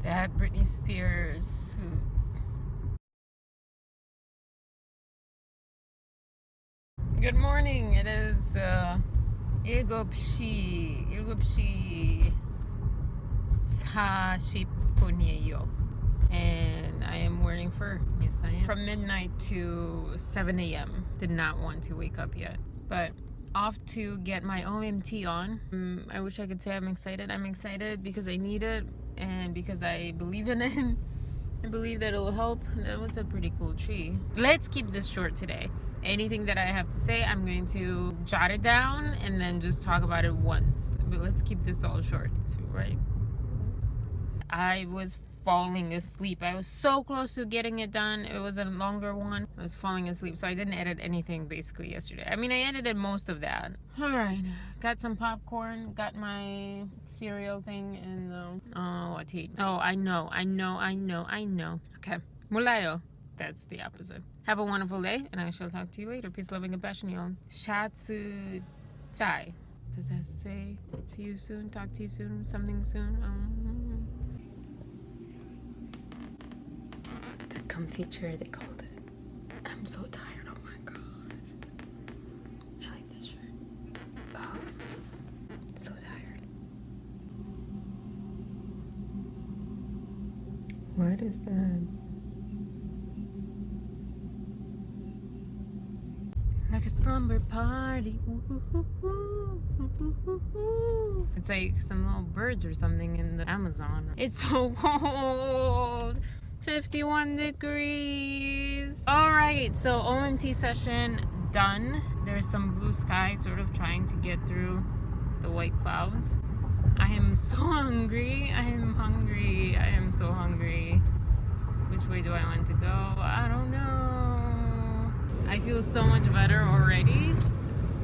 That Britney Spears suit. Good morning. It is 7시 40분이에요. And I am wearing fur. Yes, I am. From midnight to 7 a.m. Did not want to wake up yet. But off to get my OMT on. I wish I could say I'm excited. I'm excited because I need it and because I believe in it. I believe that it'll help. That was a pretty cool tree. Let's keep this short today. Anything that I have to say, I'm going to jot it down and then just talk about it once. But let's keep this all short, right? I was falling asleep. I was so close to getting it done. It was a longer one. I was falling asleep, so I didn't edit anything basically yesterday. I mean, I edited most of that. All right, got some popcorn, got my cereal thing, and what to eat? Oh, I know. Okay, 몰라요. That's the opposite. Have a wonderful day, and I shall talk to you later. Peace, love, and compassion, y'all. 샤츠 chai. Does that say see you soon, talk to you soon, something soon? The comfy chair, they called it. I'm so tired. Oh my god. I like this shirt. Oh, so tired. What is that? Like a slumber party. It's like some little birds or something in the Amazon. It's so cold. 51 degrees. All right, so OMT session done. There's some blue sky sort of trying to get through the white clouds. I am so hungry. I am so hungry. Which way do I want to go? I don't know. I feel so much better already.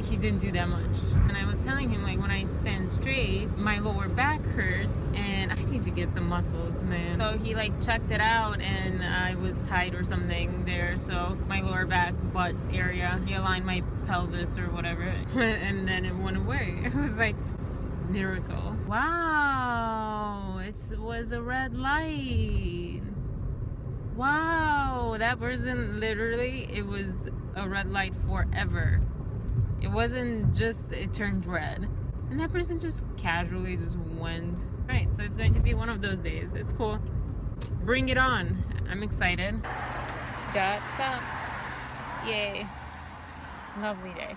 He didn't do that much. And I was telling him, like, when I stand straight, my lower back hurts and I need to get some muscles, man. So he like checked it out and I was tight or something there. So my lower back butt area, he aligned my pelvis or whatever. And then it went away. It was like miracle. Wow, it was a red light. Wow, that person literally, it was a red light forever. It wasn't just it turned red. And that person just casually just went. Right, so it's going to be one of those days. It's cool. Bring it on. I'm excited. Got stopped. Yay. Lovely day.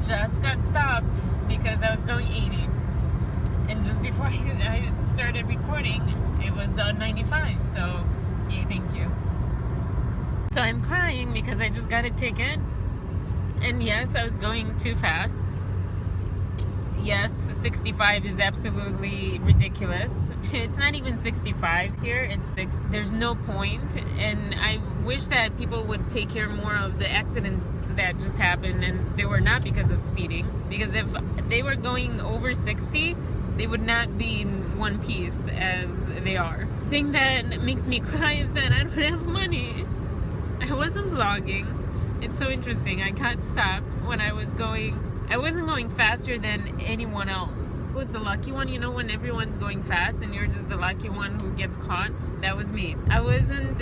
Just got stopped because I was going 80. And just before I started recording, it was 95. So, yay, thank you. So I'm crying because I just got a ticket. And yes, I was going too fast. Yes, 65 is absolutely ridiculous. It's not even 65 here, it's 6. There's no point. And I wish that people would take care more of the accidents that just happened, and they were not because of speeding. Because if they were going over 60, they would not be in one piece as they are. The thing that makes me cry is that I don't have money. I wasn't vlogging. It's so interesting. I got stopped when I was going. I wasn't going faster than anyone else. I was the lucky one, you know, when everyone's going fast and you're just the lucky one who gets caught. That was me. I wasn't.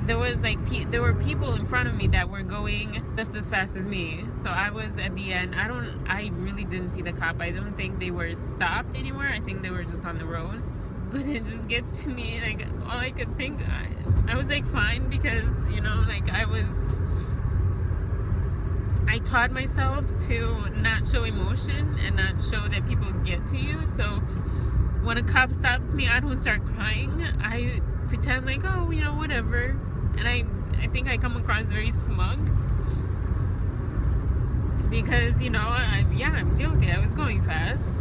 There were people in front of me that were going just as fast as me. So I was at the end. I really didn't see the cop. I don't think they were stopped anywhere. I think they were just on the road. But it just gets to me, like, all I could think, I was like fine because, you know, like I taught myself to not show emotion and not show that people get to you. So when a cop stops me, I don't start crying. I pretend like, oh, you know, whatever. And I think I come across very smug because, you know, I'm guilty. I was going fast.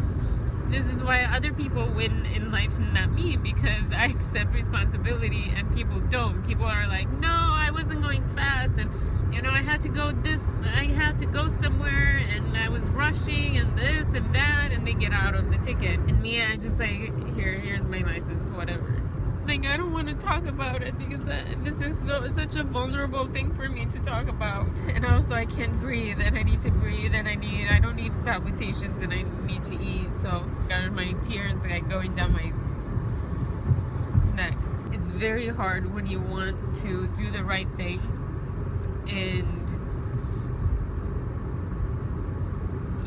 This is why other people win in life, not me, because I accept responsibility and people don't. People are like, no, I wasn't going fast, and you know, I had to go somewhere, and I was rushing, and this and that, and they get out of the ticket. And me, I just like, here's my license, whatever. Like, I don't want to talk about it because this is such a vulnerable thing for me to talk about. And also, I can't breathe, and I need to breathe, and I don't need palpitations, and I need to eat. So, my tears like going down neck. It's very hard when you want to do the right thing and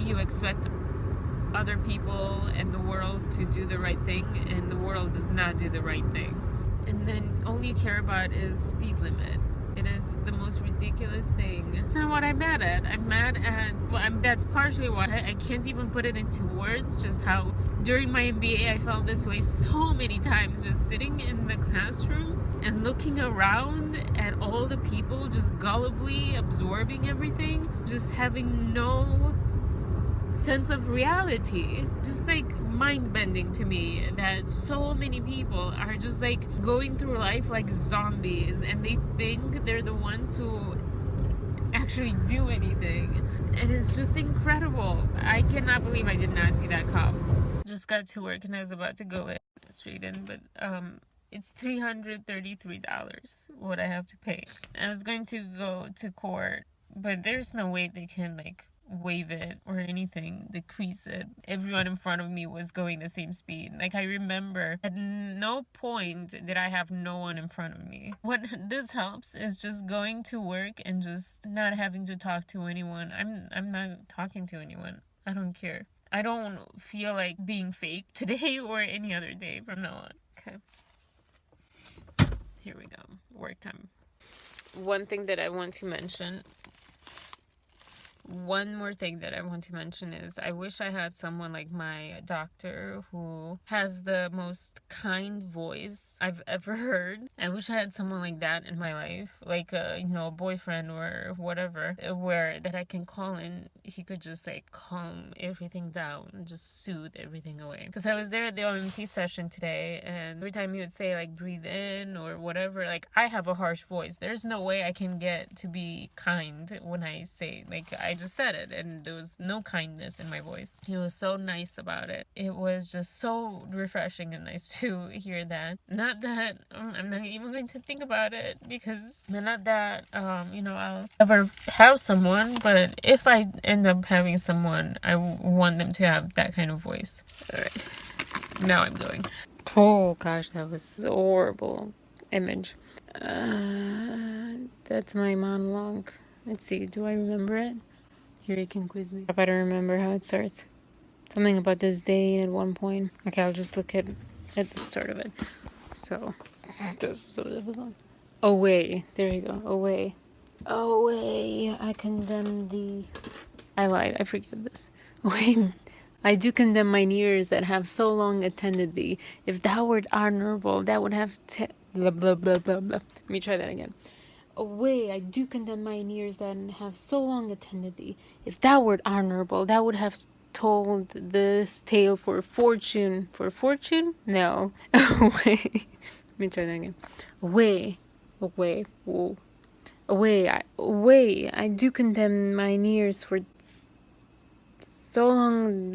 you expect other people and the world to do the right thing, and the world does not do the right thing. And then all you care about is speed limit. It is the most ridiculous thing. It's not what I'm mad at. I'm mad at, well, that's partially why I can't even put it into words, just how during my MBA I felt this way so many times, just sitting in the classroom and looking around at all the people just gullibly absorbing everything, just having no sense of reality. Just like mind-bending to me that so many people are just like going through life like zombies, and they think they're the ones who actually do anything. And it's just incredible. I cannot believe I did not see that cop. Just got to work and I was about to go straight in, but it's $333 what I have to pay. I was going to go to court, but there's no way they can like waive it or anything, decrease it. Everyone in front of me was going the same speed. Like, I remember at no point did I have no one in front of me. What this helps is just going to work and just not having to talk to anyone. I'm not talking to anyone. I don't care. I don't feel like being fake today or any other day from now on. Okay. Here we go. Work time. One more thing that I want to mention is I wish I had someone like my doctor who has the most kind voice I've ever heard. I wish I had someone like that in my life, like a boyfriend or whatever, where that I can call and he could just like calm everything down and just soothe everything away. Because I was there at the OMT session today, and every time he would say like breathe in or whatever, like I have a harsh voice. There's no way I can get to be kind when I say, like, I just said it and there was no kindness in my voice. He was so nice about it. It was just so refreshing and nice to hear that. Not that I'm not even going to think about it, because not that I'll ever have someone, but if I end up having someone, I want them to have that kind of voice. All right, now I'm going. Oh gosh, that was a horrible image. That's my monologue. Let's see, do I remember it? Here, you can quiz me. I don't remember how it starts. Something about this day at one point. Okay, I'll just look at the start of it. So, this is so difficult. Away. There you go. Away. Away. I condemn thee. I lied. I forget this. Away. I do condemn mine ears that have so long attended thee. If thou wert honorable, that would have blah, blah, blah, blah, blah. Let me try that again. Away, I do condemn mine ears that have so long attended thee. If thou wert honorable, thou would have told this tale for fortune. For fortune? No. Away. Let me try that again. Away. Away. Whoa. Away, I do condemn mine ears for so long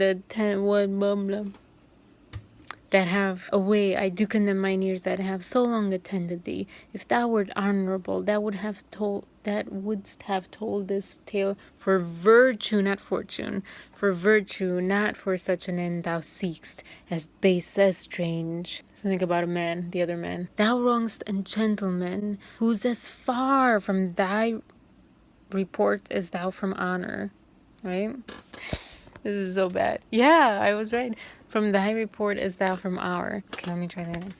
that have away, I do condemn mine ears that have so long attended thee. If thou wert honorable, that wouldst have told this tale for virtue, not fortune. For virtue, not for such an end thou seekst, as base, as strange. Something about a man, the other man. Thou wrongst a gentleman, who's as far from thy report as thou from honor. Right? This is so bad. Yeah, I was right. From thy report as thou from our. Okay, let me try that again.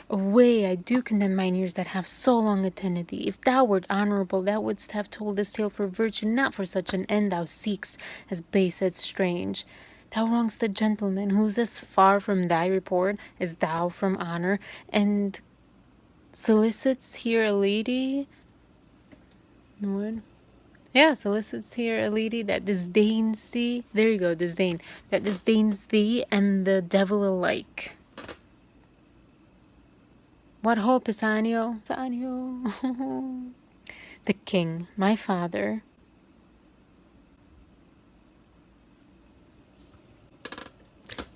Away, I do condemn mine ears that have so long attended thee. If thou wert honorable, thou wouldst have told this tale for virtue, not for such an end thou seekst, as base, as strange. Thou wrongst a gentleman, who's as far from thy report as thou from honor, and solicits here a lady. What? Yeah, solicits here a lady that disdains thee. There you go, disdain. That disdains thee and the devil alike. What ho, Pisanio? Pisanio. The king, my father.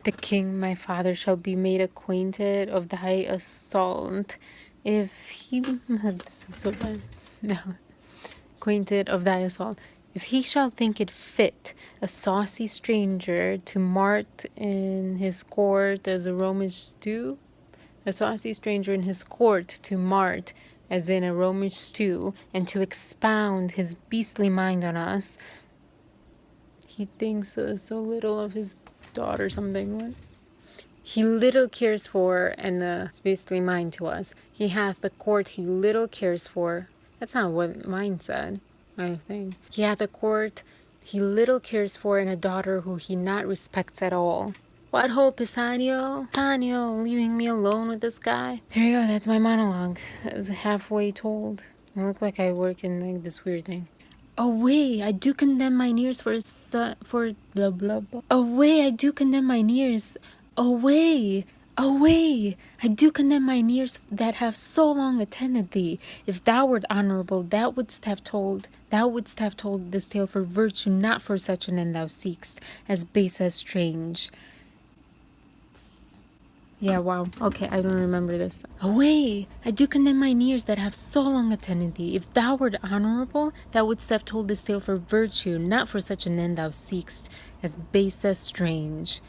The king, my father, shall be made acquainted of thy assault. If he... This is so bad. No. Acquainted of thy assault, if he shall think it fit, a saucy stranger to mart in his court as a Romish stew, a saucy stranger in his court to mart as in a Romish stew, and to expound his beastly mind on us. He thinks so little of his daughter, something. What? He little cares for, and it's basically mine to us. He hath the court he little cares for. That's not what mine said, I think. He hath a court he little cares for, and a daughter who he not respects at all. What hope, Pisanio? Pisanio, leaving me alone with this guy? There you go, that's my monologue. It's halfway told. I look like I work in like this weird thing. Away, I do condemn mine ears for blah blah blah. Away, I do condemn mine ears. Away, away, I do condemn mine ears that have so long attended thee. If thou wert honorable, thou wouldst have told this tale for virtue, not for such an end thou seekst, as base as strange. Yeah, wow. Okay, I don't remember this. Away! I do condemn mine ears that have so long attended thee. If thou wert honorable, thou wouldst have told this tale for virtue, not for such an end thou seekst, as base as strange.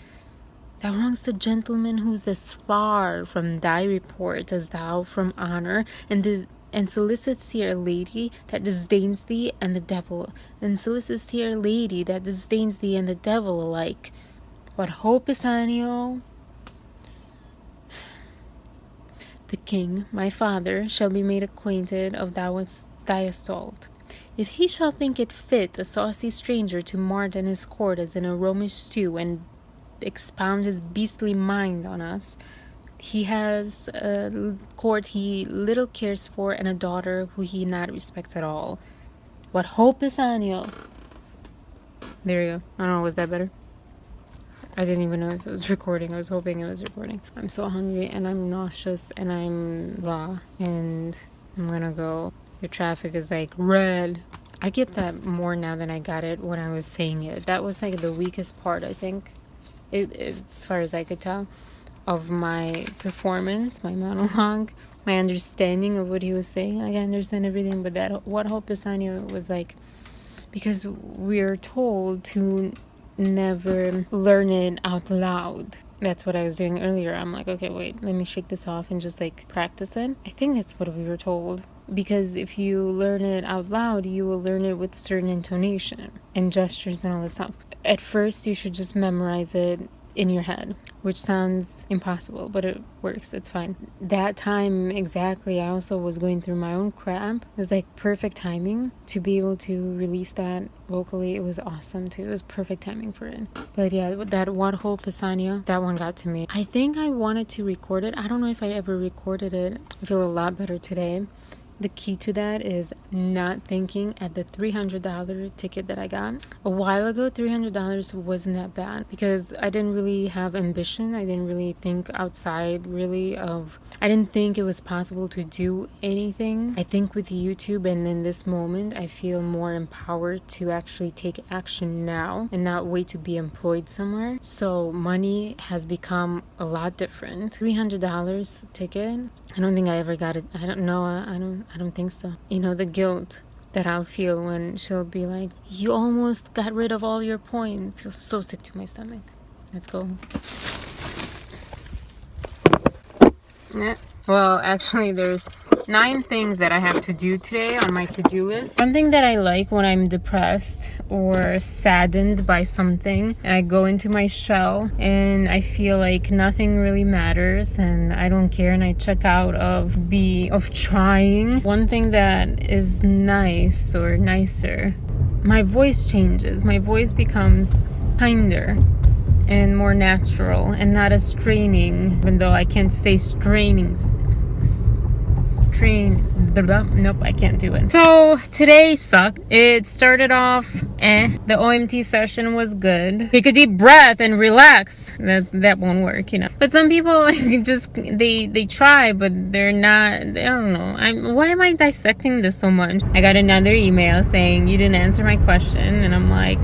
Thou wrongst a gentleman who's as far from thy report as thou from honor, and solicits here a lady that disdains thee and the devil, alike. What hope, Pisanio? The king, my father, shall be made acquainted of thy assault. If he shall think it fit a saucy stranger to mart in his court as in a Romish stew, and expound his beastly mind on us, he has a court he little cares for, and a daughter who he not respects at all. What hope, Pisanio? There you go. I don't know, was that better? I didn't even know if it was recording. I was hoping it was recording. I'm so hungry and I'm nauseous and I'm blah. And I'm gonna go. The traffic is like red. I get that more now than I got it when I was saying it. That was like the weakest part, I think. As far as I could tell, of my performance, my monologue, my understanding of what he was saying. Like, I understand everything, but that what hope, Pisanio, was like, because we're told to never learn it out loud. That's what I was doing earlier. I'm like, okay, wait, let me shake this off and just like practice it. I think that's what we were told. Because if you learn it out loud, you will learn it with certain intonation and gestures and all this stuff. At first, you should just memorize it in your head, which sounds impossible, but it works. It's fine. That time exactly, I also was going through my own cramp. It was like perfect timing to be able to release that vocally. It was awesome too. It was perfect timing for it. But yeah, that What Hope, Pisanio, that one got to me. I think I wanted to record it. I don't know if I ever recorded it. I feel a lot better today. The key to that is not thinking at the $300 ticket that I got. A while ago, $300 wasn't that bad because I didn't really have ambition. I didn't really think outside I didn't think it was possible to do anything. I think with YouTube and in this moment, I feel more empowered to actually take action now and not wait to be employed somewhere. So money has become a lot different. $300 ticket. I don't think I ever got it. I don't know. I don't think so. You know, the guilt that I'll feel when she'll be like, you almost got rid of all your points. It feels so sick to my stomach. Let's go. Well, actually, there's 9 things that I have to do today on my to-do list. One thing that I like when I'm depressed or saddened by something, and I go into my shell and I feel like nothing really matters and I don't care, and I check out of trying. One thing that is nice or nicer, my voice changes. My voice becomes kinder and more natural and not as straining, even though I can't say nope, I can't do it. So today sucked. It started off the OMT session was good. Take a deep breath and relax. That won't work, you know. But some people just they try, but they're not. I don't know. Why am I dissecting this so much? I got another email saying you didn't answer my question, and I'm like,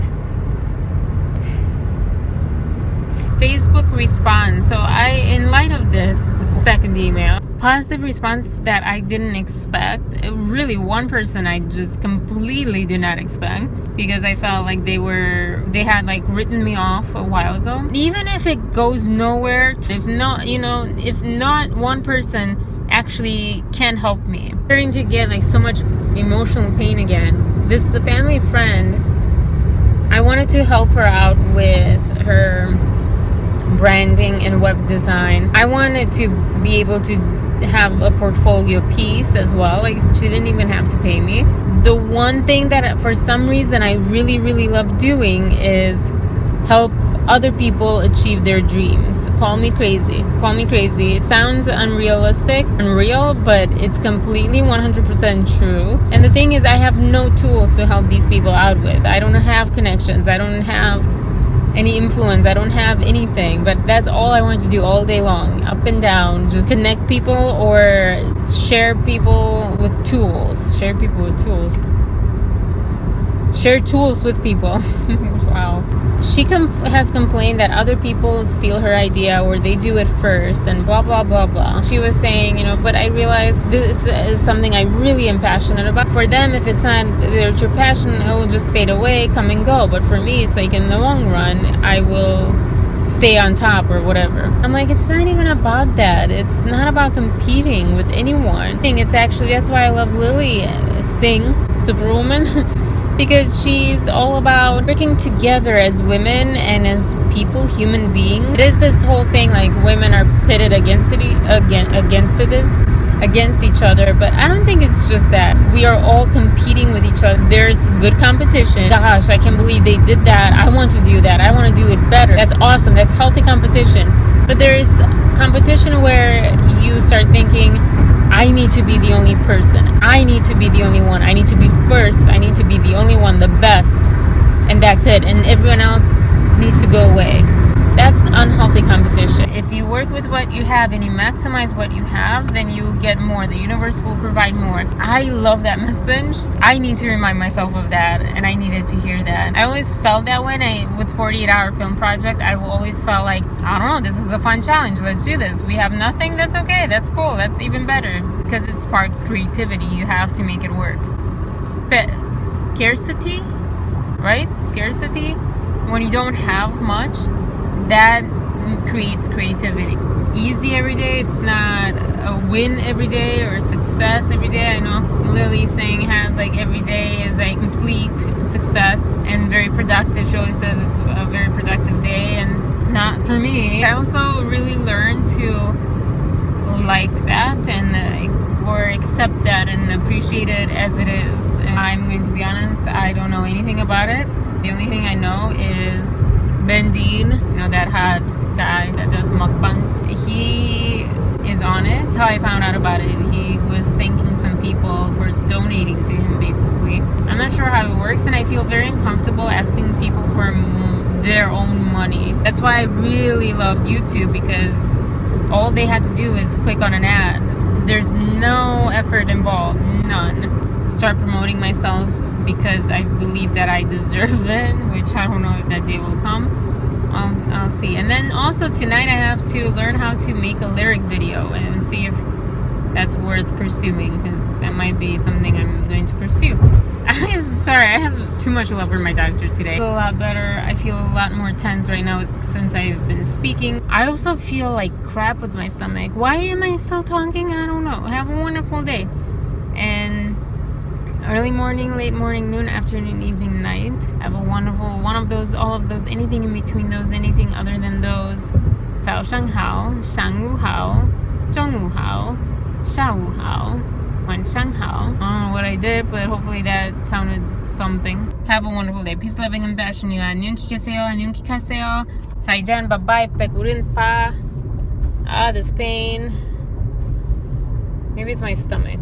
Facebook responds. So in light of this second email, positive response that I didn't expect. Really, one person I just completely did not expect, because I felt like they had like written me off a while ago. Even if it goes nowhere, if not one person actually can help me. I'm starting to get like so much emotional pain again. This is a family friend. I wanted to help her out with her branding and web design. I wanted to be able to have a portfolio piece as well. Like, she didn't even have to pay me. The one thing that for some reason I really, really love doing is help other people achieve their dreams. Call me crazy. It sounds unreal, but it's completely 100% true. And the thing is, I have no tools to help these people out with. I don't have connections. I don't have any influence. I don't have anything. But that's all I want to do all day long, up and down. Just connect people or share people with tools. Share tools with people. Wow. She has complained that other people steal her idea, or they do it first, and blah blah blah blah. She was saying, but I realized this is something I really am passionate about. For them, if it's not their true passion, it will just fade away, come and go. But for me, it's like in the long run, I will stay on top or whatever. I'm like, it's not even about that. It's not about competing with anyone. It's actually, that's why I love Lily Singh, Superwoman. Because she's all about working together as women and as people, human beings. It is this whole thing like women are pitted against each other, but I don't think it's just that. We are all competing with each other. There's good competition. Gosh, I can't believe they did that. I want to do that. I want to do it better. That's awesome. That's healthy competition. But there's competition where you start thinking, I need to be the only person. I need to be the only one. I need to be first. I need to be the only one, the best. And that's it. And everyone else needs to go away. That's unhealthy competition. If you work with what you have and you maximize what you have, then you get more. The universe will provide more. I love that message. I need to remind myself of that, and I needed to hear that. I always felt that with 48-hour film project, I always felt like, I don't know, this is a fun challenge. Let's do this. We have nothing. That's okay. That's cool. That's even better, because it sparks creativity. You have to make it work. Scarcity, right? Scarcity. When you don't have much, that creates creativity. Easy every day, it's not a win every day or success every day. I know Lily Singh has like every day is a complete success and very productive. She always says it's a very productive day, and it's not for me. I also really learned to like that and or accept that and appreciate it as it is. And I'm going to be honest, I don't know anything about it. The only thing I know is Bendine, that hot guy that does mukbangs, he is on it. That's how I found out about it. He was thanking some people for donating to him, basically. I'm not sure how it works, and I feel very uncomfortable asking people for their own money. That's why I really loved YouTube, because all they had to do is click on an ad. There's no effort involved, none. Start promoting myself because I believe that I deserve it, which I don't know if that day will come. I'll see. And then also tonight I have to learn how to make a lyric video and see if that's worth pursuing, because that might be something I'm going to pursue. I'm sorry, I have too much love for my doctor today. I feel a lot better. I feel a lot more tense right now since I've been speaking. I also feel like crap with my stomach. Why am I still talking? I don't know. Have a wonderful day. And early morning, late morning, noon, afternoon, evening, night. Have a wonderful one of those, all of those, anything in between those, anything other than those. 早上好，上午好，中午好，下午好，晚上好. I don't know what I did, but hopefully that sounded something. Have a wonderful day. Peace, loving, and passion. 안녕 기계세요. 안녕 기가세요. Zaijian, bye bye. Pekurin pa. This pain. Maybe it's my stomach.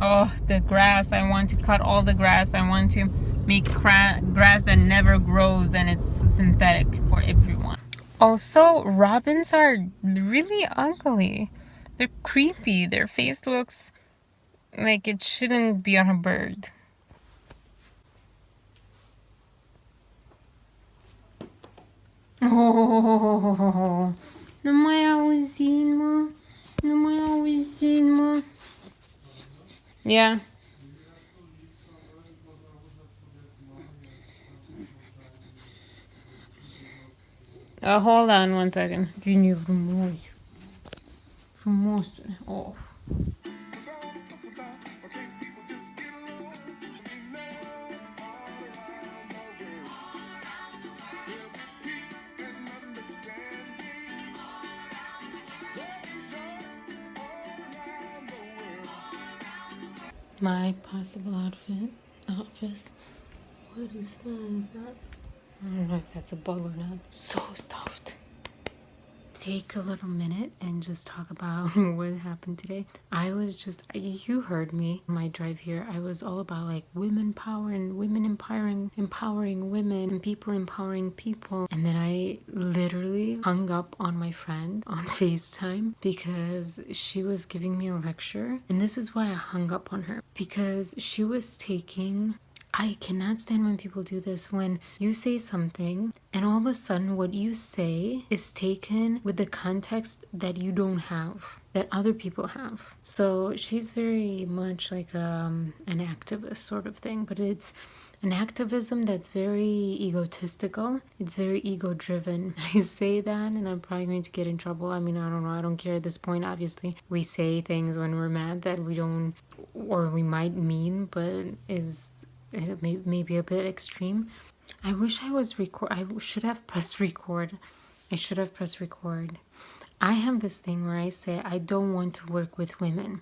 Oh, the grass. I want to cut all the grass. I want to make grass that never grows, and it's synthetic for everyone. Also, robins are really ugly. They're creepy. Their face looks like it shouldn't be on a bird. Oh, no moja uzima. No moja Yeah. Hold on one second. Oh. My possible outfit. What is that? Is that? I don't know if that's a bug or not. So stuffed. Take a little minute and just talk about what happened today. I was just, you heard me, my drive here. I was all about like women power and women empowering women and people empowering people. And then I literally hung up on my friend on FaceTime because she was giving me a lecture. And this is why I hung up on her, because she was taking, I cannot stand when people do this, when you say something and all of a sudden what you say is taken with the context that you don't have, that other people have. So she's very much like an activist sort of thing, but it's an activism that's very egotistical. It's very ego driven. I say that and I'm probably going to get in trouble. I mean, I don't know. I don't care at this point. Obviously, we say things when we're mad that we don't, or we might mean, but is maybe a bit extreme. I wish I was I should have pressed record. I should have pressed record. I have this thing where I say I don't want to work with women.